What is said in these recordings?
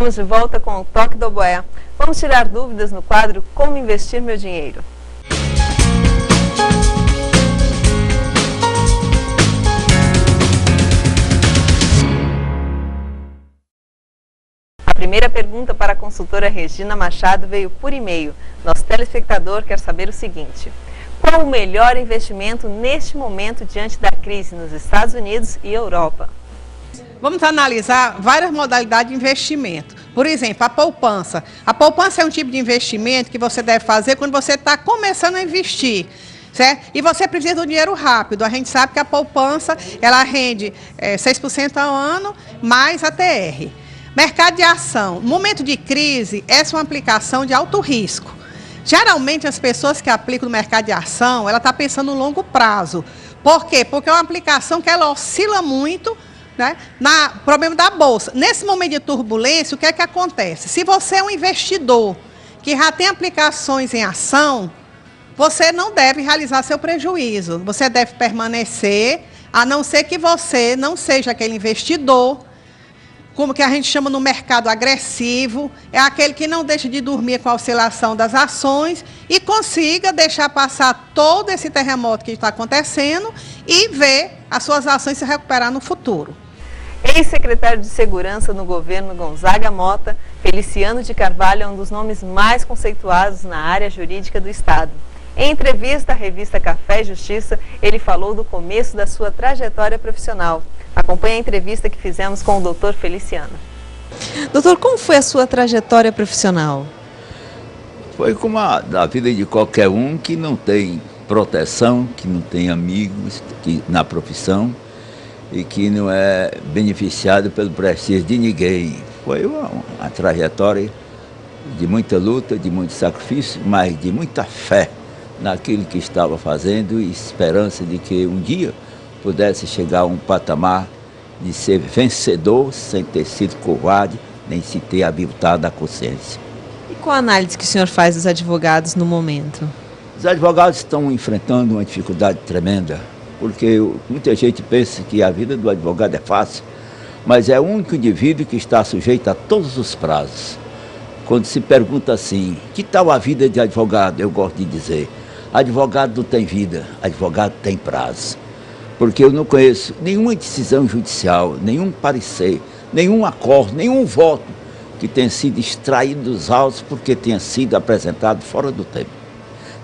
Estamos de volta com o Toque do Oboé. Vamos tirar dúvidas no quadro Como Investir Meu Dinheiro. A primeira pergunta para a consultora Regina Machado veio por e-mail. Nosso telespectador quer saber o seguinte: qual o melhor investimento neste momento diante da crise nos Estados Unidos e Europa? Vamos analisar várias modalidades de investimento. Por exemplo, a poupança. A poupança é um tipo de investimento que você deve fazer quando você está começando a investir, certo? E você precisa do dinheiro rápido. A gente sabe que a poupança, ela rende 6% ao ano, mais a TR. Mercado de ação. No momento de crise, essa é uma aplicação de alto risco. Geralmente, as pessoas que aplicam no mercado de ação, ela está pensando no longo prazo. Por quê? Porque é uma aplicação que ela oscila muito, né, problema da bolsa. Nesse momento de turbulência, o que é que acontece? Se você é um investidor que já tem aplicações em ação, você não deve realizar seu prejuízo. Você deve permanecer, a não ser que você não seja aquele investidor, como que a gente chama no mercado agressivo, é aquele que não deixa de dormir com a oscilação das ações e consiga deixar passar todo esse terremoto que está acontecendo e ver as suas ações se recuperar no futuro. Ex-secretário de Segurança no governo Gonzaga Mota, Feliciano de Carvalho é um dos nomes mais conceituados na área jurídica do Estado. Em entrevista à revista Café e Justiça, ele falou do começo da sua trajetória profissional. Acompanhe a entrevista que fizemos com o doutor Feliciano. Doutor, como foi a sua trajetória profissional? Foi como a da vida de qualquer um que não tem proteção, que não tem amigos na profissão e que não é beneficiado pelo prestígio de ninguém. Foi uma trajetória de muita luta, de muito sacrifício, mas de muita fé naquilo que estava fazendo e esperança de que um dia pudesse chegar a um patamar de ser vencedor sem ter sido covarde, nem se ter aviltado a consciência. E qual a análise que o senhor faz dos advogados no momento? Os advogados estão enfrentando uma dificuldade tremenda, porque muita gente pensa que a vida do advogado é fácil, mas é o único indivíduo que está sujeito a todos os prazos. Quando se pergunta assim, que tal a vida de advogado? Eu gosto de dizer, advogado não tem vida, advogado tem prazo. Porque eu não conheço nenhuma decisão judicial, nenhum parecer, nenhum acordo, nenhum voto que tenha sido extraído dos autos porque tenha sido apresentado fora do tempo.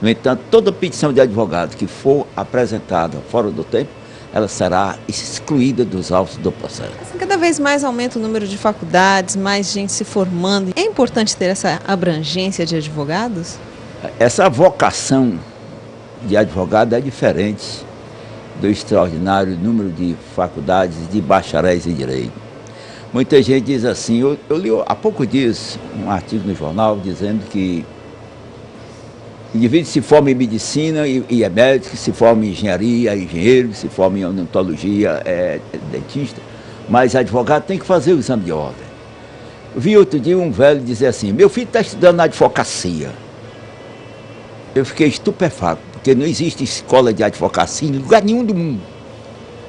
No entanto, toda petição de advogado que for apresentada fora do tempo, ela será excluída dos autos do processo. Assim, cada vez mais aumenta o número de faculdades, mais gente se formando. É importante ter essa abrangência de advogados? Essa vocação de advogado é diferente do extraordinário número de faculdades de bacharéis em direito. Muita gente diz assim, eu li há poucos dias um artigo no jornal dizendo que o indivíduo se forma em medicina e é médico, se forma em engenharia, é engenheiro, se forma em odontologia, é dentista, mas advogado tem que fazer o exame de ordem. Eu vi outro dia um velho dizer assim, meu filho está estudando na advocacia. Eu fiquei estupefato, porque não existe escola de advocacia em lugar nenhum do mundo.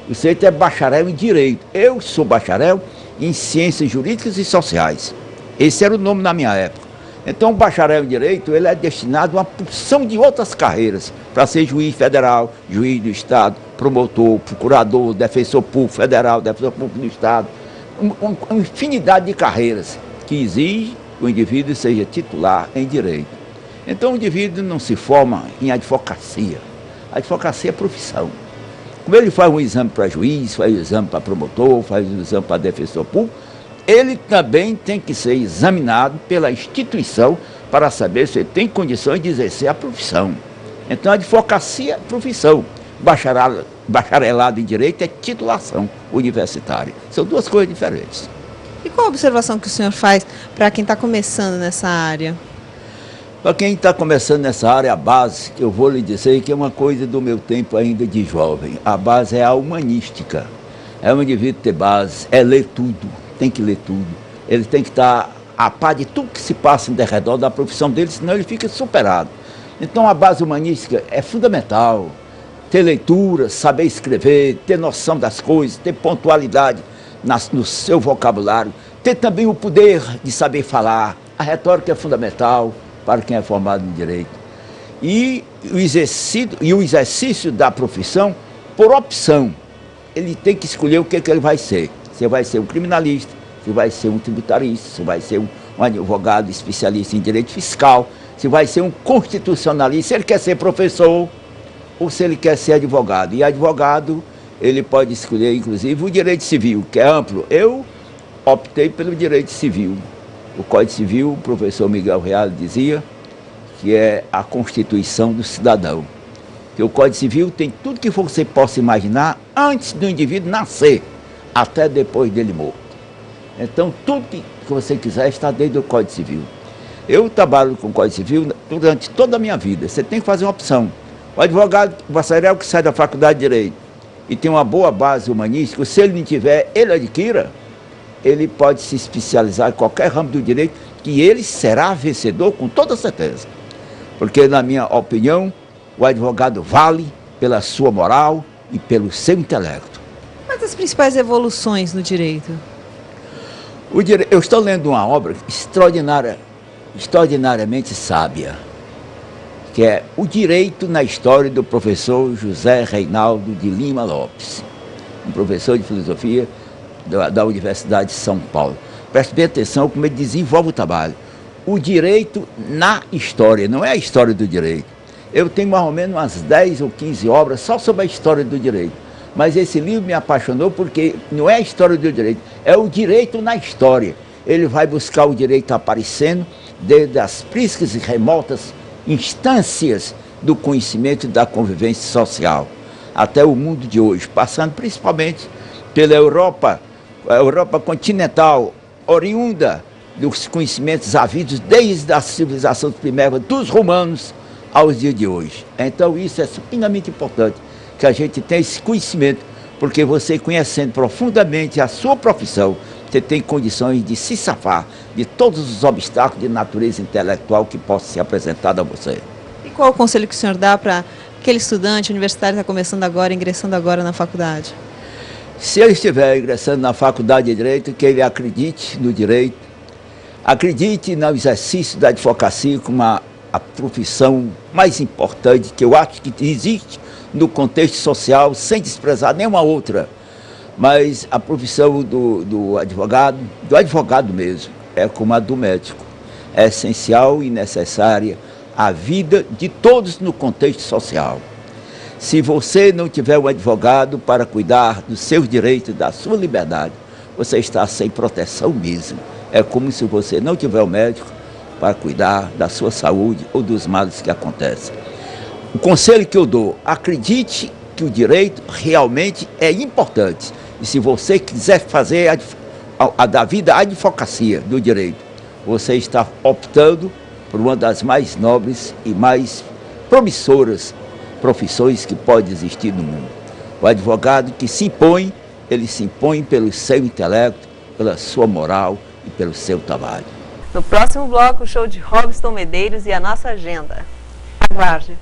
O sujeito é bacharel em Direito. Eu sou bacharel em Ciências Jurídicas e Sociais. Esse era o nome na minha época. Então, o bacharel em Direito, ele é destinado a uma porção de outras carreiras, para ser juiz federal, juiz do Estado, promotor, procurador, defensor público federal, defensor público do Estado. Uma infinidade de carreiras que exige que o indivíduo seja titular em Direito. Então, o indivíduo não se forma em advocacia. A advocacia é profissão. Como ele faz um exame para juiz, faz um exame para promotor, faz um exame para defensor público, ele também tem que ser examinado pela instituição para saber se ele tem condições de exercer a profissão. Então, a advocacia é profissão. Bacharelado em Direito é titulação universitária. São duas coisas diferentes. E qual a observação que o senhor faz para quem está começando nessa área? Para quem está começando nessa área, a base, eu vou lhe dizer que é uma coisa do meu tempo ainda de jovem. A base é a humanística. É um indivíduo ter base, é ler tudo, tem que ler tudo. Ele tem que estar a par de tudo que se passa em redor da profissão dele, senão ele fica superado. Então a base humanística é fundamental. Ter leitura, saber escrever, ter noção das coisas, ter pontualidade no seu vocabulário, ter também o poder de saber falar. A retórica é fundamental para quem é formado em direito. E o exercício da profissão por opção. Ele tem que escolher o que ele vai ser. Você vai ser um criminalista, você vai ser um tributarista, você vai ser um advogado especialista em direito fiscal, você vai ser um constitucionalista, se ele quer ser professor ou se ele quer ser advogado. E advogado, ele pode escolher, inclusive, o direito civil, que é amplo. Eu optei pelo direito civil. O Código Civil, o professor Miguel Reale dizia que é a Constituição do cidadão. Que o Código Civil tem tudo que você possa imaginar antes do indivíduo nascer, até depois dele morto. Então, tudo que você quiser está dentro do Código Civil. Eu trabalho com o Código Civil durante toda a minha vida. Você tem que fazer uma opção. O advogado, o bacharel que sai da faculdade de Direito e tem uma boa base humanística, se ele não tiver, ele adquira, ele pode se especializar em qualquer ramo do direito, que ele será vencedor com toda certeza. Porque, na minha opinião, o advogado vale pela sua moral e pelo seu intelecto. Quais as principais evoluções no direito? Eu estou lendo uma obra extraordinariamente sábia, que é O Direito na História, do professor José Reinaldo de Lima Lopes, um professor de filosofia da Universidade de São Paulo. Preste bem atenção como ele desenvolve o trabalho. O direito na história, não é a história do direito. Eu tenho mais ou menos umas 10 ou 15 obras só sobre a história do direito. Mas esse livro me apaixonou porque não é a história do direito, é o direito na história. Ele vai buscar o direito aparecendo desde as prísticas e remotas instâncias do conhecimento e da convivência social, até o mundo de hoje, passando principalmente pela Europa, a Europa continental, oriunda dos conhecimentos havidos desde a civilização primeira dos romanos aos dias de hoje. Então isso é supinamente importante, que a gente tenha esse conhecimento, porque você conhecendo profundamente a sua profissão, você tem condições de se safar de todos os obstáculos de natureza intelectual que possam ser apresentados a você. E qual o conselho que o senhor dá para aquele estudante universitário que está começando agora, ingressando agora na faculdade? Se ele estiver ingressando na faculdade de Direito, que ele acredite no direito, acredite no exercício da advocacia como a profissão mais importante que eu acho que existe no contexto social, sem desprezar nenhuma outra. Mas a profissão do advogado mesmo, é como a do médico. É essencial e necessária à vida de todos no contexto social. Se você não tiver um advogado para cuidar dos seus direitos, da sua liberdade, você está sem proteção mesmo. É como se você não tiver um médico para cuidar da sua saúde ou dos males que acontecem. O conselho que eu dou, acredite que o direito realmente é importante. E se você quiser fazer da vida a advocacia do direito, você está optando por uma das mais nobres e mais promissoras profissões que pode existir no mundo. O advogado que se impõe, ele se impõe pelo seu intelecto, pela sua moral e pelo seu trabalho. No próximo bloco, o show de Robson Medeiros e a nossa agenda. Aguarde!